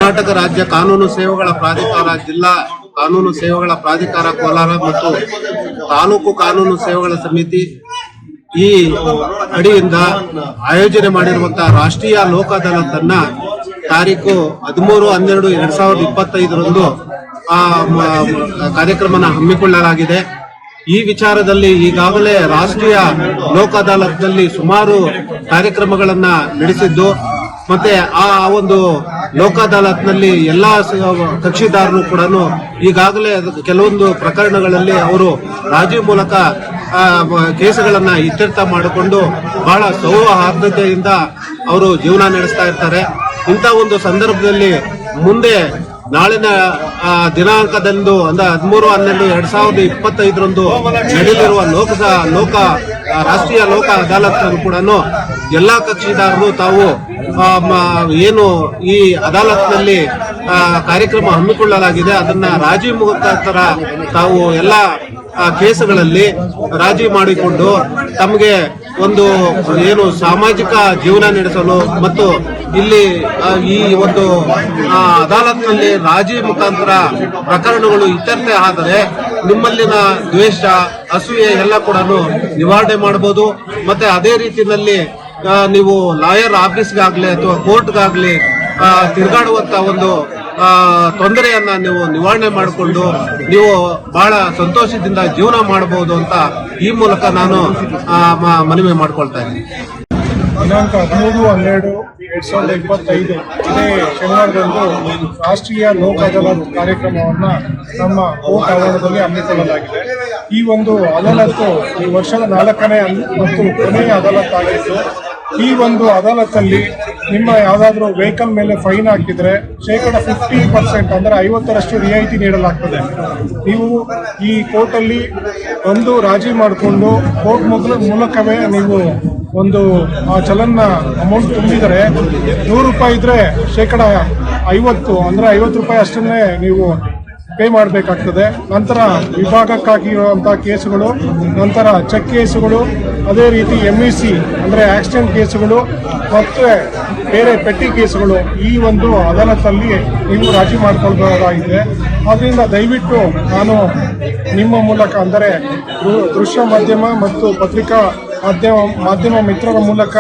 ಕರ್ನಾಟಕ ರಾಜ್ಯ ಕಾನೂನು ಸೇವೆಗಳ ಪ್ರಾಧಿಕಾರ, ಜಿಲ್ಲಾ ಕಾನೂನು ಸೇವೆಗಳ ಪ್ರಾಧಿಕಾರ ಕೋಲಾರ ಮತ್ತು ತಾಲೂಕು ಕಾನೂನು ಸೇವೆಗಳ ಸಮಿತಿ ಈ ಅಡಿಯಿಂದ ಆಯೋಜನೆ ಮಾಡಿರುವಂತಹ ರಾಷ್ಟ್ರೀಯ ಲೋಕ ಅದಾಲತ್ ಅನ್ನ ತಾರೀಕು 13/12/2025 ಕಾರ್ಯಕ್ರಮನ ಹಮ್ಮಿಕೊಳ್ಳಲಾಗಿದೆ. ಈ ವಿಚಾರದಲ್ಲಿ ಈಗಾಗಲೇ ರಾಷ್ಟ್ರೀಯ ಲೋಕ ಅದಾಲತ್ನಲ್ಲಿ ಸುಮಾರು ಕಾರ್ಯಕ್ರಮಗಳನ್ನ ನಡೆಸಿದ್ದು, ಮತ್ತೆ ಆ ಒಂದು ಲೋಕ ಅದಾಲತ್ನಲ್ಲಿ ಎಲ್ಲಾ ಕಕ್ಷಿದಾರರು ಕೂಡ ಈಗಾಗಲೇ ಕೆಲವೊಂದು ಪ್ರಕರಣಗಳಲ್ಲಿ ಅವರು ರಾಜಿ ಮೂಲಕ ಕೇಸುಗಳನ್ನ ಇತ್ಯರ್ಥ ಮಾಡಿಕೊಂಡು ಬಹಳ ಸೌಹಾರ್ದತೆಯಿಂದ ಅವರು ಜೀವನ ನಡೆಸ್ತಾ ಇರ್ತಾರೆ. ಇಂಥ ಒಂದು ಸಂದರ್ಭದಲ್ಲಿ ಮುಂದೆ ನಾಳಿನ ದಿನಾಂಕದಂದು 13/12/2025 ನಡೆಯಲಿರುವ ರಾಷ್ಟ್ರೀಯ ಲೋಕ ಅದಾಲತ್ ಕೂಡ ಎಲ್ಲಾ ಕಕ್ಷಿದಾರರು ತಾವು ಏನು ಈ ಅದಾಲತ್ನಲ್ಲಿ ಕಾರ್ಯಕ್ರಮ ಹಮ್ಮಿಕೊಳ್ಳಲಾಗಿದೆ ಅದನ್ನ ರಾಜಿ ಮುಖಾಂತರ ತಾವು ಎಲ್ಲಾ ಕೇಸುಗಳಲ್ಲಿ ರಾಜಿ ಮಾಡಿಕೊಂಡು ತಮಗೆ ಒಂದು ಏನು ಸಾಮಾಜಿಕ ಜೀವನ ನಡೆಸಲು ಮತ್ತು ಇಲ್ಲಿ ಈ ಒಂದು ಅದಾಲತ್ನಲ್ಲಿ ರಾಜಿ ಮುಖಾಂತರ ಪ್ರಕರಣಗಳು ಇತ್ಯರ್ಥ ಆದರೆ ನಿಮ್ಮಲ್ಲಿನ ದ್ವೇಷ, ಅಸೂಯೆ ಎಲ್ಲ ಕೂಡ ನಿವಾರಣೆ ಮಾಡಬಹುದು. ಮತ್ತೆ ಅದೇ ರೀತಿಯಲ್ಲಿ ನೀವು ಲಾಯರ್ ಆಫೀಸ್ಗಾಗ್ಲಿ ಅಥವಾ ಕೋರ್ಟ್ಗಾಗ್ಲಿ ತಿರುಗಾಡುವಂತ ಒಂದು ತೊಂದರೆಯನ್ನ ನೀವು ನಿವಾರಣೆ ಮಾಡಿಕೊಂಡು ನೀವು ಬಹಳ ಸಂತೋಷದಿಂದ ಜೀವನ ಮಾಡಬಹುದು ಅಂತ ಈ ಮೂಲಕ ನಾನು ಮನವಿ ಮಾಡ್ಕೊಳ್ತಾ ಇದ್ದೀನಿ. ದಿನಾಂಕ 13/12/2025 ಇದೇ ಶನಿವಾರದಂದು ರಾಷ್ಟ್ರೀಯ ಲೋಕ ಅದಾಲತ್ ಕಾರ್ಯಕ್ರಮವನ್ನು ನಮ್ಮ ಕೋರ್ಟ್ ಆವರಣದಲ್ಲಿ ಹಮ್ಮಿಕೊಳ್ಳಲಾಗಿದೆ. ಈ ಒಂದು ಅದಾಲತ್ತು ಈ ವರ್ಷದ 4ನೇ ಮತ್ತು ಕೊನೆಯ ಅದಾಲತ್ ಆಗಿದ್ದು, ಈ ಒಂದು ಅದಾಲತ್ತಲ್ಲಿ ನಿಮ್ಮ ಯಾವುದಾದ್ರೂ ವೆಹಿಕಲ್ ಮೇಲೆ ಫೈನ್ ಹಾಕಿದ್ರೆ ಶೇಕಡ 50% ಅಂದರೆ 50% ರಿಯಾಯಿತಿ ನೀಡಲಾಗ್ತದೆ. ನೀವು ಈ ಕೋರ್ಟಲ್ಲಿ ಒಂದು ರಾಜಿ ಮಾಡಿಕೊಂಡು ಕೋರ್ಟ್ ಮೂಲಕವೇ ನೀವು ಒಂದು ಚಲನ್ನ ಅಮೌಂಟ್ ತುಂಬಿದರೆ ₹100 ಇದ್ರೆ ಶೇಕಡ 50 ಅಂದರೆ ₹50 ಅಷ್ಟನ್ನೇ ನೀವು ಪೇ ಮಾಡಬೇಕಾಗ್ತದೆ. ನಂತರ ವಿಭಾಗಕ್ಕಾಗಿರುವಂತಹ ಕೇಸುಗಳು, ನಂತರ ಚೆಕ್ ಕೇಸುಗಳು, ಅದೇ ರೀತಿ MEC ಅಂದರೆ ಆಕ್ಸಿಡೆಂಟ್ ಕೇಸುಗಳು ಮತ್ತು ಬೇರೆ ಪೆಟ್ಟಿ ಕೇಸುಗಳು ಈ ಒಂದು ಅದಾಲತ್ತಲ್ಲಿ ನೀವು ರಾಜಿ ಮಾಡಿಕೊಳ್ಬಹುದಾಗಿದೆ. ಆದ್ದರಿಂದ ದಯವಿಟ್ಟು ನಾನು ನಿಮ್ಮ ಮೂಲಕ ಅಂದರೆ ದೃಶ್ಯ ಮಾಧ್ಯಮ ಮತ್ತು ಪತ್ರಿಕಾ ಮಾಧ್ಯಮ ಮಿತ್ರರ ಮೂಲಕ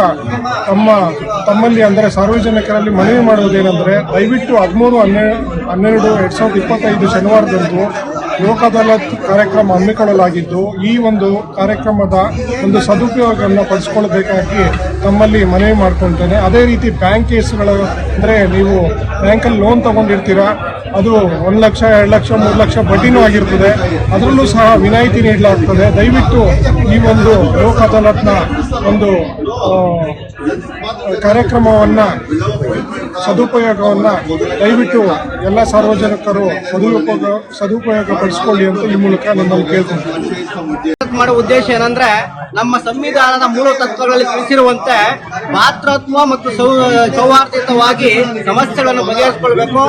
ತಮ್ಮಲ್ಲಿ ಅಂದರೆ ಸಾರ್ವಜನಿಕರಲ್ಲಿ ಮನವಿ ಮಾಡುವುದೇನೆಂದರೆ ದಯವಿಟ್ಟು 13/12/2025 ಶನಿವಾರದಂದು ಲೋಕ ಅದಾಲತ್ ಕಾರ್ಯಕ್ರಮ ಹಮ್ಮಿಕೊಳ್ಳಲಾಗಿದ್ದು, ಈ ಒಂದು ಕಾರ್ಯಕ್ರಮದ ಒಂದು ಸದುಪಯೋಗವನ್ನು ಪಡಿಸಿಕೊಳ್ಳಬೇಕಾಗಿ ತಮ್ಮಲ್ಲಿ ಮನವಿ ಮಾಡಿಕೊಳ್ತೇನೆ. ಅದೇ ರೀತಿ ಬ್ಯಾಂಕ್ ಕೇಸುಗಳು ಅಂದರೆ ನೀವು ಬ್ಯಾಂಕಲ್ಲಿ ಲೋನ್ ತಗೊಂಡಿರ್ತೀರಾ, ಅದು 1 ಲಕ್ಷ, 2 ಲಕ್ಷ, 3 ಲಕ್ಷ ಬಡ್ಡಿನೂ ಆಗಿರ್ತದೆ, ಅದರಲ್ಲೂ ಸಹ ವಿನಾಯಿತಿ ನೀಡಲಾಗ್ತದೆ. ದಯವಿಟ್ಟು ಈ ಒಂದು ಲೋಕ ಅದಾಲತ್ನ ಒಂದು ಕಾರ್ಯಕ್ರಮವನ್ನು ಸದುಪಯೋಗವನ್ನು ದಯವಿಟ್ಟು ಎಲ್ಲ ಸಾರ್ವಜನಿಕರು ಸದುಪಯೋಗ ಪಡಿಸಿಕೊಳ್ಳಿ ಅಂತ ಈ ಮೂಲಕ ನಮ್ಮಲ್ಲಿ ಕೇಳ್ಕೊಂತೀನಿ. ಮಾಡೋ ಉದ್ದೇಶ ಏನಂದ್ರೆ ನಮ್ಮ ಸಂವಿಧಾನದ ಮೂಲ ತತ್ವಗಳಲ್ಲಿ ತಿಳಿಸಿರುವಂತೆ ಮಾತೃತ್ವ ಮತ್ತು ಸೌಹಾರ್ದಯುತವಾಗಿ ಸಮಸ್ಯೆಗಳನ್ನು ಬಗೆಹರಿಸಿಕೊಳ್ಬೇಕು.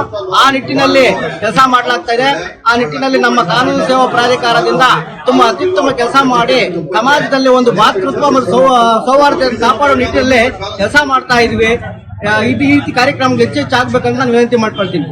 ಆ ನಿಟ್ಟಿನಲ್ಲಿ ಕೆಲಸ ಮಾಡಲಾಗ್ತಾ ಇದೆ. ಆ ನಿಟ್ಟಿನಲ್ಲಿ ನಮ್ಮ ಕಾನೂನು ಸೇವಾ ಪ್ರಾಧಿಕಾರದಿಂದ ತುಂಬಾ ಅತ್ಯುತ್ತಮ ಕೆಲಸ ಮಾಡಿ ಸಮಾಜದಲ್ಲಿ ಒಂದು ಮಾತೃತ್ವ ಮತ್ತು ಸೌಹಾರ್ದತೆಯನ್ನು ಕಾಪಾಡುವ ನಿಟ್ಟಿನಲ್ಲಿ ಕೆಲಸ ಮಾಡ್ತಾ ಇದ್ವಿ. ಈ ಕಾರ್ಯಕ್ರಮಕ್ಕೆ ಹೆಚ್ಚು ಆಗ್ಬೇಕಂತ ನಾನು ವಿನಂತಿ ಮಾಡ್ಕೊಳ್ತೀನಿ.